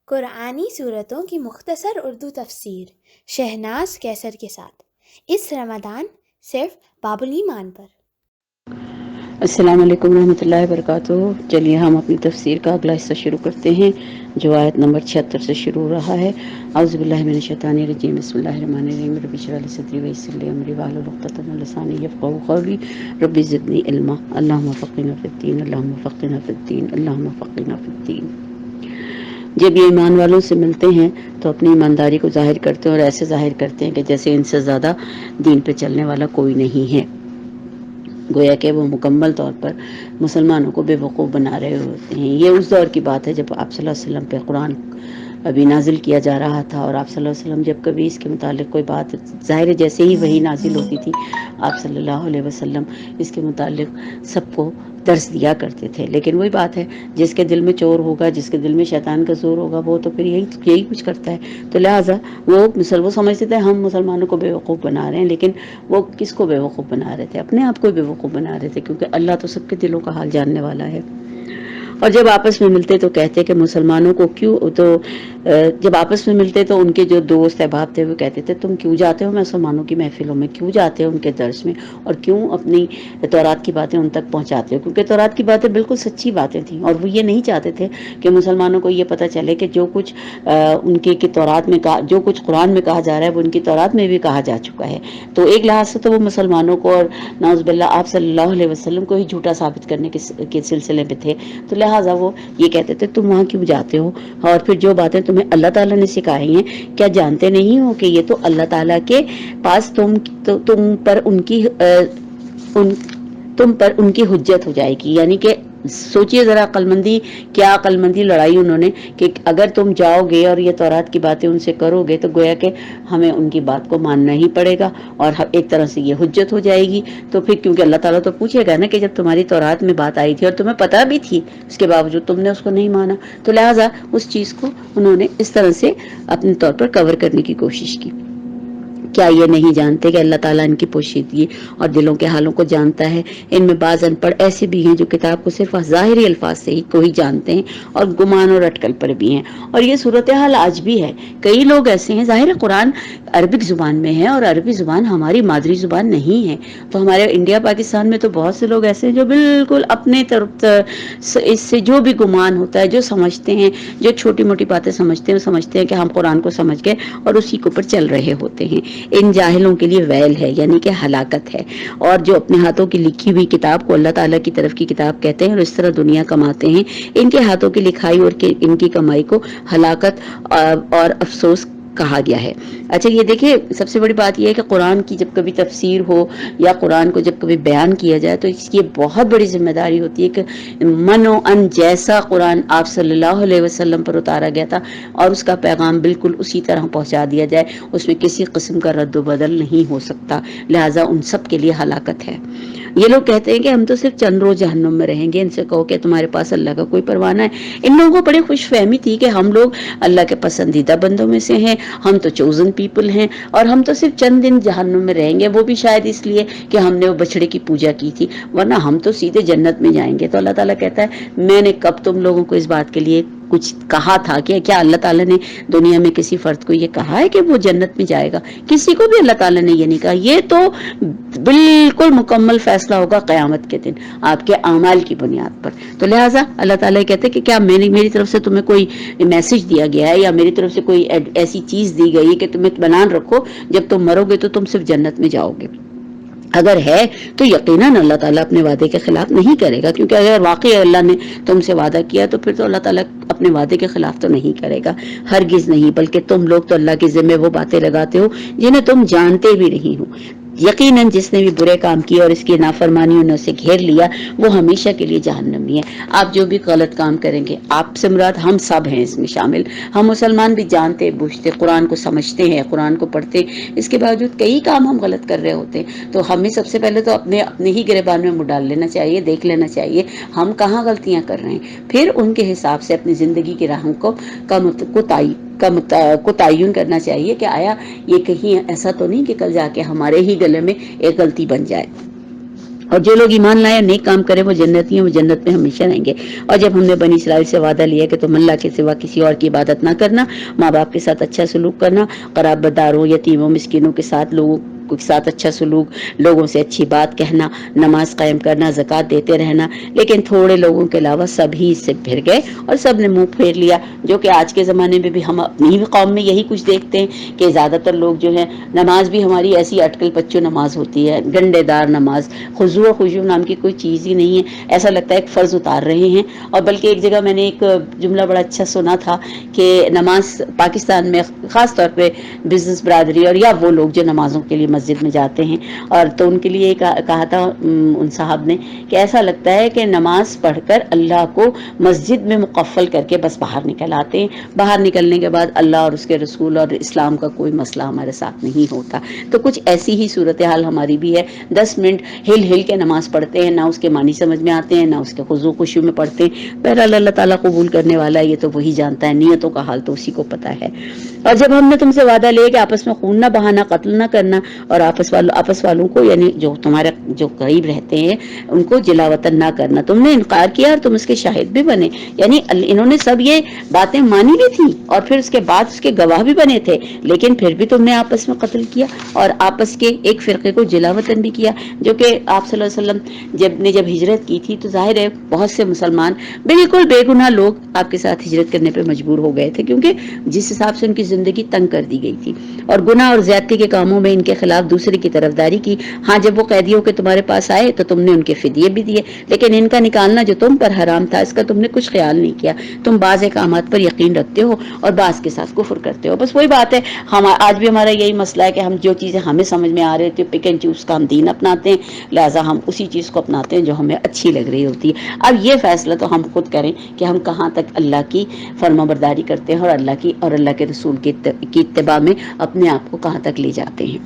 قرآنی صورتوں کی مختصر اردو تفسیر شہناز کیسر کے ساتھ اس رمضان صرف باب الایمان پر۔ السلام علیکم ورحمۃ اللہ وبرکاتہ۔ چلیے ہم اپنی تفسیر کا اگلا حصہ شروع کرتے ہیں جو آیت نمبر 76 سے شروع ہو رہا ہے۔ اعوذ باللہ من الشیطان الرجیم، بسم اللہ الرحمن الرحیم۔ رب اشرح لی صدری ویسر لی امری واحلل عقدۃ من لسانی یفقہوا قولی، رب زدنی علما، اللہم فقہنا فی الدین، اللہم فقہنا فی الدین، اللہم فقہنا فی الدین۔ جب یہ ایمان والوں سے ملتے ہیں تو اپنی ایمانداری کو ظاہر کرتے ہیں اور ایسے ظاہر کرتے ہیں کہ جیسے ان سے زیادہ دین پہ چلنے والا کوئی نہیں ہے، گویا کہ وہ مکمل طور پر مسلمانوں کو بے وقوف بنا رہے ہوتے ہیں۔ یہ اس دور کی بات ہے جب آپ صلی اللہ علیہ وسلم پہ قرآن ابھی نازل کیا جا رہا تھا، اور آپ صلی اللہ علیہ وسلم جب کبھی اس کے متعلق کوئی بات، ظاہر ہے جیسے ہی وہی نازل ہوتی تھی آپ صلی اللہ علیہ وسلم اس کے متعلق سب کو درس دیا کرتے تھے، لیکن وہی بات ہے جس کے دل میں چور ہوگا، جس کے دل میں شیطان کا زور ہوگا، وہ تو پھر یہی کچھ کرتا ہے۔ تو لہٰذا وہ سمجھتے تھے ہم مسلمانوں کو بے وقوف بنا رہے ہیں، لیکن وہ کس کو بے وقوف بنا رہے تھے؟ اپنے آپ کو بے وقوف بنا رہے تھے، کیونکہ اللہ تو سب کے دلوں کا حال جاننے والا ہے۔ اور جب آپس میں ملتے تو کہتے کہ مسلمانوں کو جب آپس میں ملتے تو ان کے جو دوست احباب تھے وہ کہتے تھے تم کیوں جاتے ہو مسلمانوں کی محفلوں میں، کیوں جاتے ہو ان کے درس میں، اور کیوں اپنی تورات کی باتیں ان تک پہنچاتے ہو؟ کیونکہ تورات کی باتیں بالکل سچی باتیں تھیں، اور وہ یہ نہیں چاہتے تھے کہ مسلمانوں کو یہ پتہ چلے کہ جو کچھ ان کی تورات میں کہا، جو کچھ قرآن میں کہا جا رہا ہے وہ ان کی تورات میں بھی کہا جا چکا ہے۔ تو ایک لحاظ سے تو وہ مسلمانوں کو اور نعوذ باللہ آپ صلی اللہ علیہ وسلم کو ہی جھوٹا ثابت کرنے کے سلسلے میں تھے، تو لہٰذا وہ یہ کہتے تھے تم وہاں کیوں جاتے ہو؟ اور پھر جو باتیں تمہیں اللہ تعالیٰ نے سکھائی ہیں کیا جانتے نہیں ہو کہ یہ تو اللہ تعالیٰ کے پاس تم پر ان کی حجت ہو جائے گی۔ یعنی کہ سوچئے ذرا عقل مندی لڑائی انہوں نے کہ اگر تم جاؤ گے اور یہ تورات کی باتیں ان سے کرو گے تو گویا کہ ہمیں ان کی بات کو ماننا ہی پڑے گا، اور ایک طرح سے یہ حجت ہو جائے گی۔ تو پھر کیونکہ اللہ تعالیٰ تو پوچھے گا نا کہ جب تمہاری تورات میں بات آئی تھی اور تمہیں پتہ بھی تھی اس کے باوجود تم نے اس کو نہیں مانا، تو لہٰذا اس چیز کو انہوں نے اس طرح سے اپنے طور پر کور کرنے کی کوشش کی۔ کیا یہ نہیں جانتے کہ اللہ تعالیٰ ان کی پوشیدگی اور دلوں کے حالوں کو جانتا ہے؟ ان میں بعض ان پڑھ ایسے بھی ہیں جو کتاب کو صرف ظاہری الفاظ سے ہی کو ہی جانتے ہیں اور گمان اور اٹکل پر بھی ہیں، اور یہ صورتحال آج بھی ہے۔ کئی لوگ ایسے ہیں، ظاہر قرآن عربک زبان میں ہے اور عربی زبان ہماری مادری زبان نہیں ہے، تو ہمارے انڈیا پاکستان میں تو بہت سے لوگ ایسے ہیں جو بالکل اپنے طرف اس سے جو بھی گمان ہوتا ہے، جو سمجھتے ہیں، جو چھوٹی موٹی باتیں سمجھتے ہیں، وہ سمجھتے ہیں کہ ہم قرآن کو سمجھ گئے اور اسی کے اوپر چل رہے ہوتے ہیں۔ ان جاہلوں کے لیے ویل ہے، یعنی کہ ہلاکت ہے، اور جو اپنے ہاتھوں کی لکھی ہوئی کتاب کو اللہ تعالیٰ کی طرف کی کتاب کہتے ہیں اور اس طرح دنیا کماتے ہیں، ان کے ہاتھوں کی لکھائی اور ان کی کمائی کو ہلاکت اور افسوس کہا گیا ہے۔ اچھا یہ دیکھیں، سب سے بڑی بات یہ ہے کہ قرآن کی جب کبھی تفسیر ہو یا قرآن کو جب کبھی بیان کیا جائے تو اس کی بہت بڑی ذمہ داری ہوتی ہے کہ من و ان جیسا قرآن آپ صلی اللہ علیہ وسلم پر اتارا گیا تھا اور اس کا پیغام بالکل اسی طرح پہنچا دیا جائے، اس میں کسی قسم کا رد و بدل نہیں ہو سکتا، لہٰذا ان سب کے لیے ہلاکت ہے۔ یہ لوگ کہتے ہیں کہ ہم تو صرف چند روز جہنم میں رہیں گے، ان سے کہو کہ تمہارے پاس اللہ کا کوئی پروانہ ہے؟ ان لوگوں کو بڑی خوش فہمی تھی کہ ہم لوگ اللہ کے پسندیدہ بندوں میں سے ہیں، ہم تو چوزن پیپل ہیں، اور ہم تو صرف چند دن جہنم میں رہیں گے، وہ بھی شاید اس لیے کہ ہم نے وہ بچڑے کی پوجا کی تھی، ورنہ ہم تو سیدھے جنت میں جائیں گے۔ تو اللہ تعالیٰ کہتا ہے میں نے کب تم لوگوں کو اس بات کے لیے کچھ کہا تھا کہ کیا اللہ تعالیٰ نے دنیا میں کسی فرد کو یہ کہا ہے کہ وہ جنت میں جائے گا؟ کسی کو بھی اللہ تعالیٰ نے یہ نہیں کہا۔ یہ تو بالکل مکمل فیصلہ ہوگا قیامت کے دن آپ کے اعمال کی بنیاد پر۔ تو لہٰذا اللہ تعالیٰ کہتے ہیں کہ کیا میری طرف سے تمہیں کوئی میسج دیا گیا ہے یا میری طرف سے کوئی ایسی چیز دی گئی ہے کہ تمہیں اطمینان رکھو جب تم مرو گے تو تم صرف جنت میں جاؤ گے؟ اگر ہے تو یقیناً اللہ تعالیٰ اپنے وعدے کے خلاف نہیں کرے گا، کیونکہ اگر واقعی اللہ نے تم سے وعدہ کیا تو پھر تو اللہ تعالیٰ اپنے وعدے کے خلاف تو نہیں کرے گا، ہرگز نہیں، بلکہ تم لوگ تو اللہ کے ذمہ وہ باتیں لگاتے ہو جنہیں تم جانتے بھی نہیں ہو۔ یقیناً جس نے بھی برے کام کیے اور اس کی نافرمانیوں نے اسے گھیر لیا وہ ہمیشہ کے لیے جہنمی ہے۔ آپ جو بھی غلط کام کریں گے، آپ سے مراد ہم سب ہیں اس میں شامل، ہم مسلمان بھی جانتے بوجھتے قرآن کو سمجھتے ہیں، قرآن کو پڑھتے، اس کے باوجود کئی کام ہم غلط کر رہے ہوتے ہیں، تو ہمیں سب سے پہلے تو اپنے ہی گریبان میں منہ ڈال لینا چاہیے، دیکھ لینا چاہیے ہم کہاں غلطیاں کر رہے ہیں، پھر ان کے حساب سے اپنی زندگی کی راہوں کو تعین کرنا چاہیے کہ آیا یہ کہیں ایسا تو نہیں کہ کل جا کے ہمارے ہی گلے میں ایک غلطی بن جائے۔ اور جو لوگ ایمان لائے نیک کام کرے وہ جنتی ہیں، وہ جنت میں ہمیشہ رہیں گے۔ اور جب ہم نے بنی اسرائیل سے وعدہ لیا کہ تم اللہ کے سوا کسی اور کی عبادت نہ کرنا، ماں باپ کے ساتھ اچھا سلوک کرنا، قرابت داروں، یتیموں، مسکینوں کے ساتھ، لوگوں کے ساتھ اچھا سلوک، لوگوں سے اچھی بات کہنا، نماز قائم کرنا، زکوٰۃ دیتے رہنا، لیکن تھوڑے لوگوں کے علاوہ سبھی اس سے پھر گئے اور سب نے منہ پھیر لیا، جو کہ آج کے زمانے میں بھی ہم اپنی ہی قوم میں یہی کچھ دیکھتے ہیں کہ زیادہ تر لوگ جو ہیں، نماز بھی ہماری ایسی اٹکل پچو نماز ہوتی ہے، گنڈے دار نماز، خضوع و خشوع نام کی کوئی چیز ہی نہیں ہے، ایسا لگتا ہے ایک فرض اتار رہے ہیں۔ اور بلکہ ایک جگہ میں نے ایک جملہ بڑا اچھا سنا تھا کہ نماز پاکستان میں خاص طور پہ بزنس برادری اور یا وہ لوگ جو نمازوں کے لیے مسجد میں جاتے ہیں، اور تو ان کے لیے کہا تھا ان صاحب نے کہ ایسا لگتا ہے کہ نماز پڑھ کر اللہ کو مسجد میں مقفل کر کے بس باہر نکل آتے ہیں، باہر نکلنے کے بعد اللہ اور اس کے رسول اور اسلام کا کوئی مسئلہ ہمارے ساتھ نہیں ہوتا۔ تو کچھ ایسی ہی صورتحال ہماری بھی ہے، 10 منٹ ہل کے نماز پڑھتے ہیں، نہ اس کے معنی سمجھ میں آتے ہیں، نہ اس کے خضوع خشوع میں پڑھتے ہیں۔ بہرحال اللہ تعالیٰ قبول کرنے والا ہے، یہ تو وہی جانتا ہے، نیتوں کا حال تو اسی کو پتا ہے۔ اور جب ہم نے تم سے وعدہ لیا کہ آپس میں خون نہ بہانا، قتل نہ کرنا، اور آپس والوں کو یعنی جو تمہارے جو قریب رہتے ہیں ان کو جلا وطن نہ کرنا، تم نے انکار کیا اور تم اس کے شاہد بھی بنے، یعنی انہوں نے سب یہ باتیں مانی بھی تھی اور پھر اس کے بعد اس کے گواہ بھی بنے تھے، لیکن پھر بھی تم نے آپس میں قتل کیا اور آپس کے ایک فرقے کو جلا وطن بھی کیا، جو کہ آپ صلی اللہ علیہ وسلم جب ہجرت کی تھی تو ظاہر ہے بہت سے مسلمان بالکل بے گناہ لوگ آپ کے ساتھ ہجرت کرنے پہ مجبور ہو گئے تھے، کیونکہ جس حساب سے ان کی زندگی تنگ کر دی گئی تھی اور گناہ اور زیادتی کے کاموں میں ان کے خلاف دوسرے کی طرفداری کی۔ ہاں جب وہ قیدیوں کے تمہارے پاس آئے تو تم نے ان کے فدیے بھی دیے، لیکن ان کا نکالنا جو تم پر حرام تھا اس کا تم نے کچھ خیال نہیں کیا، تم بعض احکامات پر یقین رکھتے ہو اور بعض کے ساتھ کفر کرتے ہو۔ بس وہی بات ہے، ہم آج بھی ہمارا یہی مسئلہ ہے کہ ہم جو چیزیں ہمیں سمجھ میں آ رہی تھی پک اینڈ چوز کا ہم دین اپناتے ہیں، لہٰذا ہم اسی چیز کو اپناتے ہیں جو ہمیں اچھی لگ رہی ہوتی ہے۔ اب یہ فیصلہ تو ہم خود کریں کہ ہم کہاں تک اللہ کی فرما برداری کرتے ہیں اور اللہ کے رسول کی اتباع میں اپنے آپ کو کہاں تک لے جاتے ہیں۔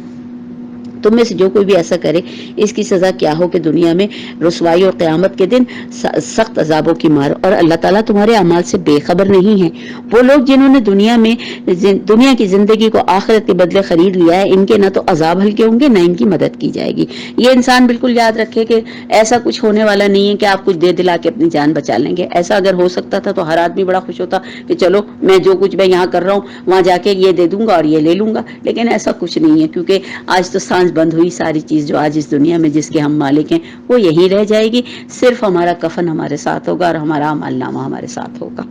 تم میں سے جو کوئی بھی ایسا کرے اس کی سزا کیا ہو کہ دنیا میں رسوائی اور قیامت کے دن سخت عذابوں کی مار، اور اللہ تعالیٰ تمہارے اعمال سے بے خبر نہیں ہے۔ وہ لوگ جنہوں نے دنیا کی زندگی کو آخرت کے بدلے خرید لیا ہے، ان کے نہ تو عذاب ہلکے ہوں گے نہ ان کی مدد کی جائے گی۔ یہ انسان بالکل یاد رکھے کہ ایسا کچھ ہونے والا نہیں ہے کہ آپ کچھ دے دلا کے اپنی جان بچا لیں گے۔ ایسا اگر ہو سکتا تھا تو ہر آدمی بڑا خوش ہوتا کہ چلو میں جو کچھ میں یہاں کر رہا ہوں وہاں جا کے یہ دے دوں گا اور یہ لے لوں گا، لیکن ایسا کچھ نہیں ہے، کیونکہ آج تو سانس بند ہوئی، ساری چیز جو آج اس دنیا میں جس کے ہم مالک ہیں وہ یہی رہ جائے گی، صرف ہمارا کفن ہمارے ساتھ ہوگا اور ہمارا اعمال نامہ ہمارے ساتھ ہوگا۔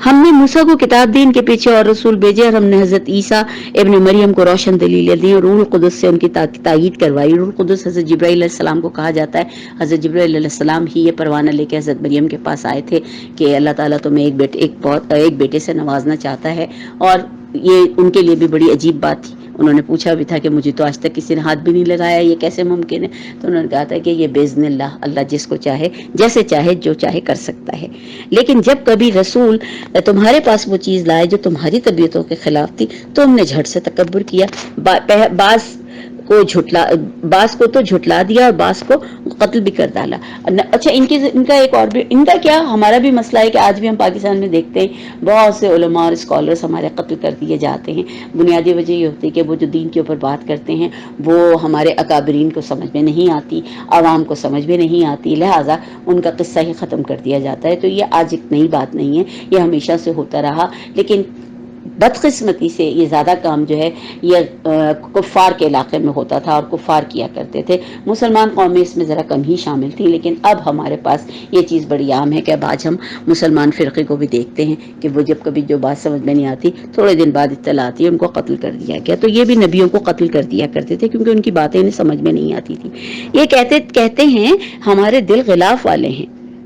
ہم نے موسیٰ کو کتاب دی، ان کے پیچھے اور رسول بھیجے، اور ہم نے حضرت عیسیٰ ابن مریم کو روشن دلیلیں دی اور روح القدس سے ان کی تائید کروائی۔ روح القدس حضرت جبرائیل علیہ السلام کو کہا جاتا ہے، حضرت جبرائیل علیہ السلام ہی یہ پروانہ لے کے حضرت مریم کے پاس آئے تھے کہ اللہ تعالیٰ تمہیں ایک بیٹے سے نوازنا چاہتا ہے، اور یہ ان کے لیے بھی بڑی عجیب بات تھی۔ انہوں نے پوچھا بھی تھا کہ مجھے تو آج تک کسی نے ہاتھ بھی نہیں لگایا، یہ کیسے ممکن ہے؟ تو انہوں نے کہا تھا کہ یہ باذن اللہ، اللہ جس کو چاہے جیسے چاہے جو چاہے کر سکتا ہے۔ لیکن جب کبھی رسول تمہارے پاس وہ چیز لائے جو تمہاری طبیعتوں کے خلاف تھی، تم نے جھٹ سے تکبر کیا، بعض کو تو جھٹلا دیا اور بعض کو قتل بھی کر ڈالا۔ اچھا ان کا ایک اور بھی، ان کا کیا، ہمارا بھی مسئلہ ہے کہ آج بھی ہم پاکستان میں دیکھتے ہیں بہت سے علماء اور اسکالرس ہمارے قتل کر دیے جاتے ہیں۔ بنیادی وجہ یہ ہوتی ہے کہ وہ جو دین کے اوپر بات کرتے ہیں وہ ہمارے اکابرین کو سمجھ میں نہیں آتی، عوام کو سمجھ میں نہیں آتی، لہٰذا ان کا قصہ ہی ختم کر دیا جاتا ہے۔ تو یہ آج ایک نئی بات نہیں ہے، یہ ہمیشہ سے ہوتا رہا، لیکن بدقسمتی سے یہ زیادہ کام جو ہے یہ کفار کے علاقے میں ہوتا تھا اور کفار کیا کرتے تھے، مسلمان قومیں اس میں ذرا کم ہی شامل تھیں، لیکن اب ہمارے پاس یہ چیز بڑی عام ہے کہ اب آج ہم مسلمان فرقے کو بھی دیکھتے ہیں کہ وہ جب کبھی جو بات سمجھ میں نہیں آتی تھوڑے دن بعد اطلاع آتی ہے ان کو قتل کر دیا گیا۔ تو یہ بھی نبیوں کو قتل کر دیا کرتے تھے کیونکہ ان کی باتیں انہیں سمجھ میں نہیں آتی تھی۔ یہ کہتے ہیں ہمارے دل غلاف والے ہیں،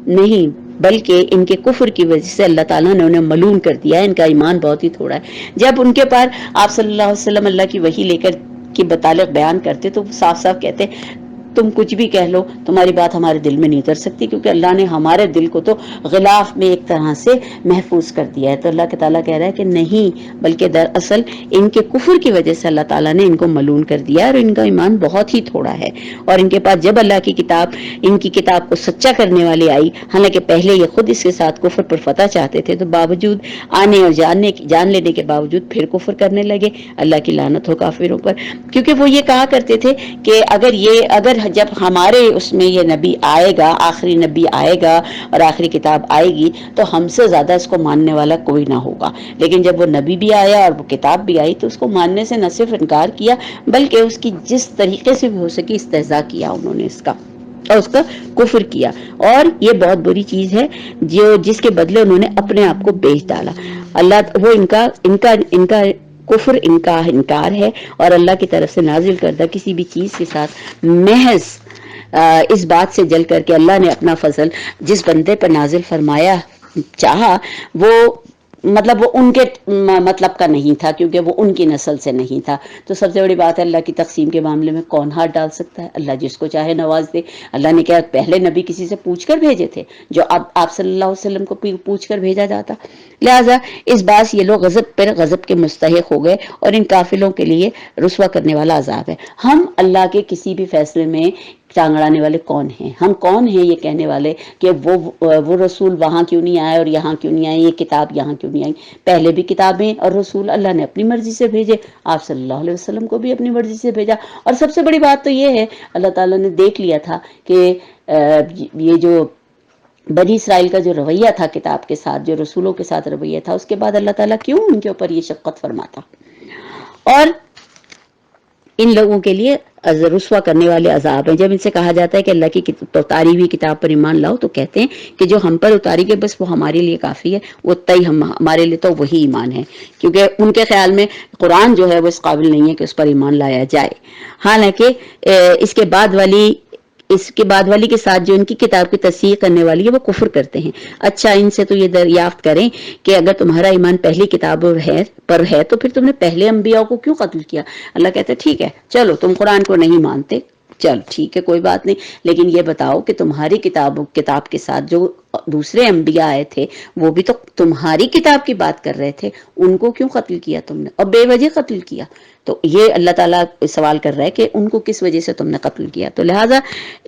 نہیں بلکہ ان کے کفر کی وجہ سے اللہ تعالیٰ نے انہیں ملعون کر دیا ہے، ان کا ایمان بہت ہی تھوڑا ہے۔ جب ان کے پاس آپ صلی اللہ علیہ وسلم اللہ کی وحی لے کر کی متعلق بیان کرتے تو صاف صاف کہتے تم کچھ بھی کہہ لو، تمہاری بات ہمارے دل میں نہیں اتر سکتی، کیونکہ اللہ نے ہمارے دل کو تو غلاف میں ایک طرح سے محفوظ کر دیا ہے۔ تو اللہ تعالیٰ کہہ رہا ہے کہ نہیں، بلکہ دراصل ان کے کفر کی وجہ سے اللہ تعالیٰ نے ان کو ملعون کر دیا اور ان کا ایمان بہت ہی تھوڑا ہے۔ اور ان کے پاس جب اللہ کی کتاب، ان کی کتاب کو سچا کرنے والی آئی، حالانکہ پہلے یہ خود اس کے ساتھ کفر پر فتح چاہتے تھے، تو باوجود آنے اور جان لینے کے باوجود پھر کفر کرنے لگے۔ اللہ کی لعنت ہو کافروں پر، کیونکہ وہ یہ کہا کرتے تھے کہ اگر جب ہمارے اس میں یہ نبی آئے گا، آخری نبی آئے گا اور آخری کتاب آئے گی، تو ہم سے زیادہ اس کو ماننے والا کوئی نہ ہوگا۔ لیکن جب وہ نبی بھی آیا اور وہ کتاب بھی آئی، تو اس کو ماننے سے نہ صرف انکار کیا، بلکہ اس کی جس طریقے سے بھی ہو سکی استہزاء کیا انہوں نے اس کا، اور اس کا کفر کیا۔ اور یہ بہت بری چیز ہے جس کے بدلے انہوں نے اپنے آپ کو بیچ ڈالا۔ اللہ وہ ان کا کفر، ان کا انکار ہے، اور اللہ کی طرف سے نازل کردہ کسی بھی چیز کے ساتھ محض اس بات سے جل کر کے اللہ نے اپنا فضل جس بندے پر نازل فرمایا چاہا، وہ وہ ان کے مطلب کا نہیں تھا، کیونکہ وہ ان کی نسل سے نہیں تھا۔ تو سب سے بڑی بات ہے، اللہ کی تقسیم کے معاملے میں کون ہاتھ ڈال سکتا ہے؟ اللہ جس کو چاہے نواز دے۔ اللہ نے کیا پہلے نبی کسی سے پوچھ کر بھیجے تھے؟ جو اب آپ صلی اللہ علیہ وسلم کو پوچھ کر بھیجا جاتا؟ لہٰذا اس بات یہ لوگ غضب پر غضب کے مستحق ہو گئے، اور ان کافروں کے لیے رسوا کرنے والا عذاب ہے۔ ہم اللہ کے کسی بھی فیصلے میں ٹانگ اڑانے والے کون ہیں؟ ہم کون ہیں یہ کہنے والے کہ وہ رسول وہاں کیوں نہیں آئے اور یہاں کیوں نہیں آئے، یہ کتاب یہاں کیوں نہیں آئی؟ پہلے بھی کتابیں اور رسول اللہ نے اپنی مرضی سے بھیجے، آپ صلی اللہ علیہ وسلم کو بھی اپنی مرضی سے بھیجا۔ اور سب سے بڑی بات تو یہ ہے، اللہ تعالیٰ نے دیکھ لیا تھا کہ یہ جو بنی اسرائیل کا جو رویہ تھا کتاب کے ساتھ، جو رسولوں کے ساتھ رویہ تھا، اس کے بعد اللہ تعالیٰ کیوں ان کے اوپر یہ شفقت فرماتا اور ان لوگوں کے لیے رسوا کرنے والے عذاب ہیں۔ جب ان سے کہا جاتا ہے کہ اللہ کی اتاری ہوئی کتاب پر ایمان لاؤ، تو کہتے ہیں کہ جو ہم پر اتاری گئی بس وہ ہمارے لیے کافی ہے، وہ ہمارے لیے تو وہی ایمان ہے، کیونکہ ان کے خیال میں قرآن جو ہے وہ اس قابل نہیں ہے کہ اس پر ایمان لایا جائے۔ حالانکہ اس کے بعد والی کے ساتھ جو ان کی کتاب کی تصحیح کرنے والی ہے وہ کفر کرتے ہیں۔ اچھا، ان سے تو یہ دریافت کریں کہ اگر تمہارا ایمان پہلی کتاب پر ہے تو پھر تم نے پہلے انبیاء کو کیوں قتل کیا؟ اللہ کہتے ہیں ٹھیک ہے، چلو تم قرآن کو نہیں مانتے، چلو ٹھیک ہے، کوئی بات نہیں، لیکن یہ بتاؤ کہ تمہاری کتاب کے ساتھ جو دوسرے انبیاء آئے تھے، وہ بھی تو تمہاری کتاب کی بات کر رہے تھے، ان کو کیوں قتل کیا تم نے، اور بے وجہ قتل کیا؟ تو یہ اللہ تعالیٰ سوال کر رہا ہے کہ ان کو کس وجہ سے تم نے قتل کیا۔ تو لہٰذا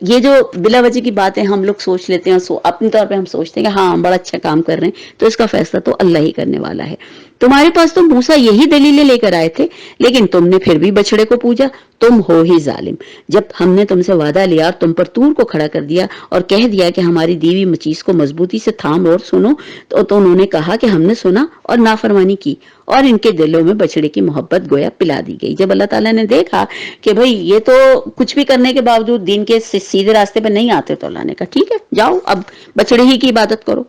یہ جو بلا وجہ کی باتیں ہم لوگ سوچ لیتے ہیں، اپنے طور پہ ہم سوچتے ہیں کہ ہاں ہم بڑا اچھا کام کر رہے ہیں، تو اس کا فیصلہ تو اللہ ہی کرنے والا ہے۔ تمہارے پاس تو موسیٰ یہی دلیلیں لے کر آئے تھے، لیکن تم نے پھر بھی بچڑے کو پوجا، تم ہو ہی ظالم۔ جب ہم نے تم سے وعدہ لیا اور تم پر طور کو کھڑا کر دیا اور کہہ دیا کہ ہماری دیوی مچیز کو مضبوطی سے تھام اور سنو، تو انہوں نے کہا کہ ہم نے سنا اور نافرمانی کی، اور ان کے دلوں میں بچڑے کی محبت گویا پلا دی گئی۔ جب اللہ تعالیٰ نے دیکھا کہ بھئی یہ تو کچھ بھی کرنے کے باوجود دین کے سیدھے راستے پہ نہیں آتے، تو اللہ نے کہا ٹھیک ہے، جاؤ اب بچڑے ہی کی عبادت کرو۔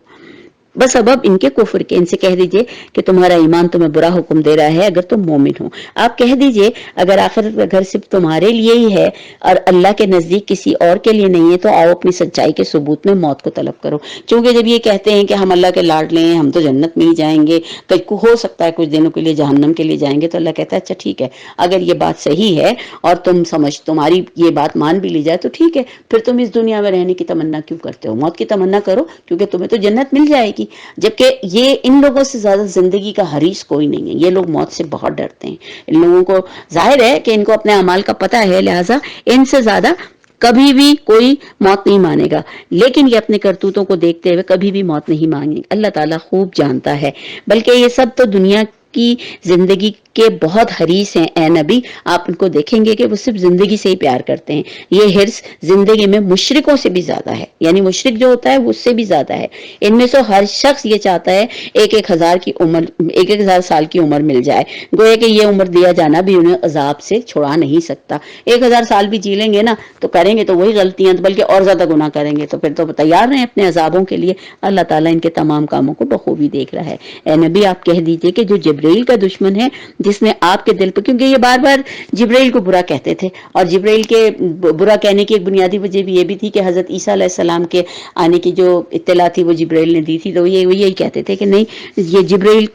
بس اب ان کے کفر کے، ان سے کہہ دیجئے کہ تمہارا ایمان تمہیں برا حکم دے رہا ہے اگر تم مومن ہو۔ آپ کہہ دیجئے اگر آخرت کا گھر صرف تمہارے لیے ہی ہے اور اللہ کے نزدیک کسی اور کے لیے نہیں ہے، تو آؤ اپنی سچائی کے ثبوت میں موت کو طلب کرو۔ چونکہ جب یہ کہتے ہیں کہ ہم اللہ کے لاڈلے ہیں، ہم تو جنت میں ہی جائیں گے، ہو سکتا ہے کچھ دنوں کے لیے جہنم کے لیے جائیں گے، تو اللہ کہتا ہے اچھا ٹھیک ہے، اگر یہ بات صحیح ہے اور تمہاری یہ بات مان بھی لی جائے تو ٹھیک ہے، پھر تم اس دنیا میں رہنے کی تمنا کیوں کرتے ہو؟ موت کی تمنا کرو، کیونکہ تمہیں تو جنت مل جائے گی۔ جبکہ یہ ان لوگوں سے زیادہ زندگی کا حریص کوئی نہیں ہے، یہ لوگ موت سے بہت ڈرتے ہیں۔ ان لوگوں کو ظاہر ہے کہ ان کو اپنے اعمال کا پتہ ہے، لہٰذا ان سے زیادہ کبھی بھی کوئی موت نہیں مانے گا، لیکن یہ اپنے کرتوتوں کو دیکھتے ہوئے کبھی بھی موت نہیں مانگیں گے۔ اللہ تعالیٰ خوب جانتا ہے، بلکہ یہ سب تو دنیا کی زندگی کے بہت حریص ہیں۔ اے نبی، آپ ان کو دیکھیں گے کہ وہ صرف زندگی سے ہی پیار کرتے ہیں۔ یہ حرص زندگی میں مشرکوں سے بھی زیادہ ہے، یعنی مشرک جو ہوتا ہے وہ اس سے بھی زیادہ ہے۔ ان میں سے ہر شخص یہ چاہتا ہے ایک ہزار سال کی عمر مل جائے، گویا کہ یہ عمر دیا جانا بھی انہیں عذاب سے چھڑا نہیں سکتا۔ 1000 سال بھی جی لیں گے نا تو کریں گے تو وہی غلطیاں، بلکہ اور زیادہ گناہ کریں گے، تو پھر تو تیار رہیں اپنے عذابوں کے لیے۔ اللہ تعالیٰ ان کے تمام کاموں کو بخوبی دیکھ رہا ہے۔ اے نبی، آپ کہہ دیجئے کہ جو جبرائیل کا دشمن ہے، جس نے آپ کے دل پہ، کیونکہ یہ بار بار جبرائیل کو برا کہتے تھے، اور جبرائیل کے برا کہنے کی ایک بنیادی وجہ بھی یہ بھی تھی کہ حضرت عیسیٰ علیہ السلام کے آنے کی جو اطلاع تھی وہ جبرائیل نے دی تھی، تو یہ یہی کہتے تھے کہ نہیں، یہ جبرائیل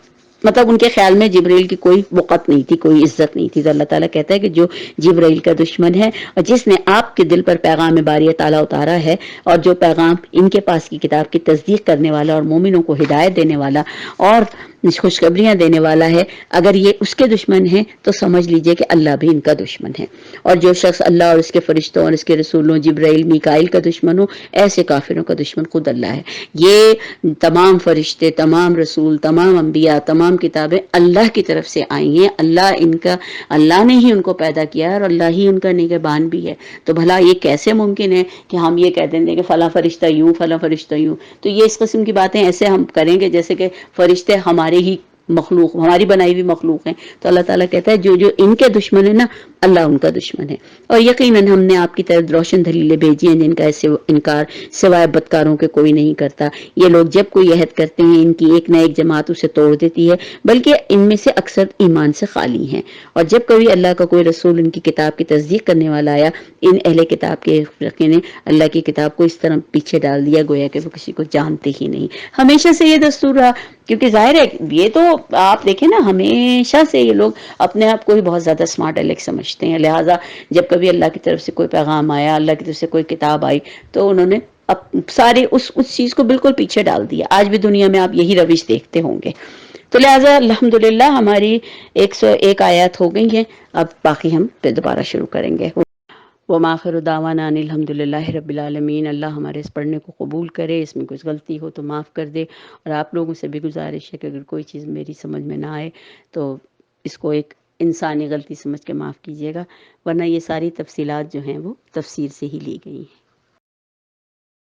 مطلب ان کے خیال میں جبرائیل کی کوئی وقت نہیں تھی، کوئی عزت نہیں تھی. تو اللہ تعالیٰ کہتا ہے کہ جو جبرائیل کا دشمن ہے اور جس نے آپ کے دل پر پیغام باری تعالیٰ اتارا ہے، اور جو پیغام ان کے پاس کی کتاب کی تصدیق کرنے والا اور مومنوں کو ہدایت دینے والا اور خوشخبریاں دینے والا ہے، اگر یہ اس کے دشمن ہیں تو سمجھ لیجئے کہ اللہ بھی ان کا دشمن ہے. اور جو شخص اللہ اور اس کے فرشتوں اور اس کے رسولوں جبرائیل میکائیل کا دشمن ہو، ایسے کافروں کا دشمن خود اللہ ہے. یہ تمام فرشتے، تمام رسول، تمام انبیاء، تمام کتابیں اللہ کی طرف سے آئی ہیں. اللہ نے ہی ان کو پیدا کیا ہے اور اللہ ہی ان کا نگہبان بھی ہے. تو بھلا یہ کیسے ممکن ہے کہ ہم یہ کہہ دیں کہ فلاں فرشتہ یوں، فلاں فرشتہ یوں؟ تو یہ اس قسم کی باتیں ایسے ہم کریں گے جیسے کہ فرشتے ہمارے ہی مخلوق، ہماری بنائی ہوئی مخلوق ہیں. تو اللہ تعالیٰ کہتا ہے جو ان کے دشمن ہے نا، اللہ ان کا دشمن ہے. اور یقیناً ہم نے آپ کی طرف روشن دلیلیں بھیجی ہیں جن کا ایسے انکار سوائے بدکاروں کے کوئی نہیں کرتا. یہ لوگ جب کوئی عہد کرتے ہیں ان کی ایک نہ ایک جماعت اسے توڑ دیتی ہے، بلکہ ان میں سے اکثر ایمان سے خالی ہیں. اور جب کبھی اللہ کا کوئی رسول ان کی کتاب کی تصدیق کرنے والا آیا، ان اہل کتاب کے فرقے نے اللہ کی کتاب کو اس طرح پیچھے ڈال دیا گویا کہ وہ کسی کو جانتے ہی نہیں. ہمیشہ سے یہ دستور رہا، کیونکہ ظاہر ہے یہ تو آپ دیکھیں نا، ہمیشہ سے یہ لوگ اپنے آپ کو ہی بہت زیادہ اسمارٹ الیکٹ سمجھتے ہیں. لہٰذا جب کبھی اللہ کی طرف سے کوئی پیغام آیا، اللہ کی طرف سے کوئی کتاب آئی، تو انہوں نے سارے اس چیز کو بالکل پیچھے ڈال دیا. آج بھی دنیا میں آپ یہی روش دیکھتے ہوں گے. تو لہٰذا الحمدللہ ہماری 101 آیات ہو گئی ہیں. اب باقی ہم پھر دوبارہ شروع کریں گے. وما آخر دعوانا ان الحمدللہ رب العالمین. اللہ ہمارے اس پڑھنے کو قبول کرے، اس میں کچھ غلطی ہو تو معاف کر دے. اور آپ لوگوں سے بھی گزارش ہے کہ اگر کوئی چیز میری سمجھ میں نہ آئے تو اس کو ایک انسانی غلطی سمجھ کے معاف کیجیے گا، ورنہ یہ ساری تفصیلات جو ہیں وہ تفسیر سے ہی لی گئی ہیں.